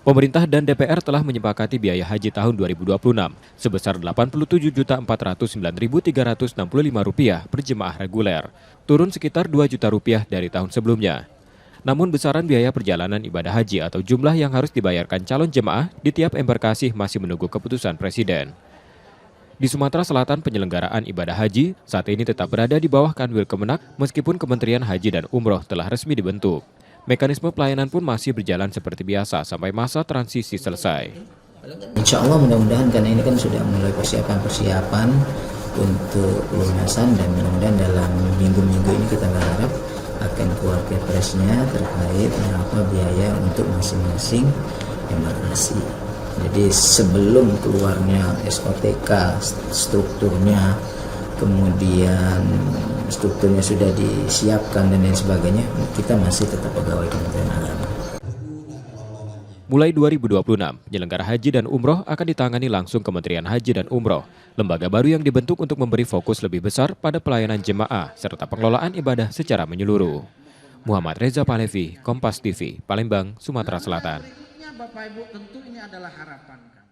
Pemerintah dan DPR telah menyepakati biaya haji tahun 2026 sebesar Rp87.409.365 per jemaah reguler, turun sekitar Rp2 juta dari tahun sebelumnya. Namun besaran biaya perjalanan ibadah haji atau jumlah yang harus dibayarkan calon jemaah di tiap embarkasi masih menunggu keputusan Presiden. Di Sumatera Selatan, penyelenggaraan ibadah haji saat ini tetap berada di bawah Kanwil Kemenak meskipun Kementerian Haji dan Umroh telah resmi dibentuk. Mekanisme pelayanan pun masih berjalan seperti biasa sampai masa transisi selesai. Insya Allah mudah-mudahan karena ini kan sudah mulai persiapan untuk pelunasan dan mudah-mudahan dalam minggu-minggu ini kita berharap akan keluar Kepresnya terkait berapa biaya untuk masing-masing embarkasi. Jadi sebelum keluarnya SOTK, strukturnya, kemudian strukturnya sudah disiapkan dan lain sebagainya, kita masih tetap pegawai Kementerian Agama. Mulai 2026, penyelenggara haji dan umroh akan ditangani langsung Kementerian Haji dan Umroh, lembaga baru yang dibentuk untuk memberi fokus lebih besar pada pelayanan jemaah serta pengelolaan ibadah secara menyeluruh. Muhammad Reza Palevi, Kompas TV, Palembang, Sumatera Selatan. Bapak Ibu, tentu ini adalah harapan kami.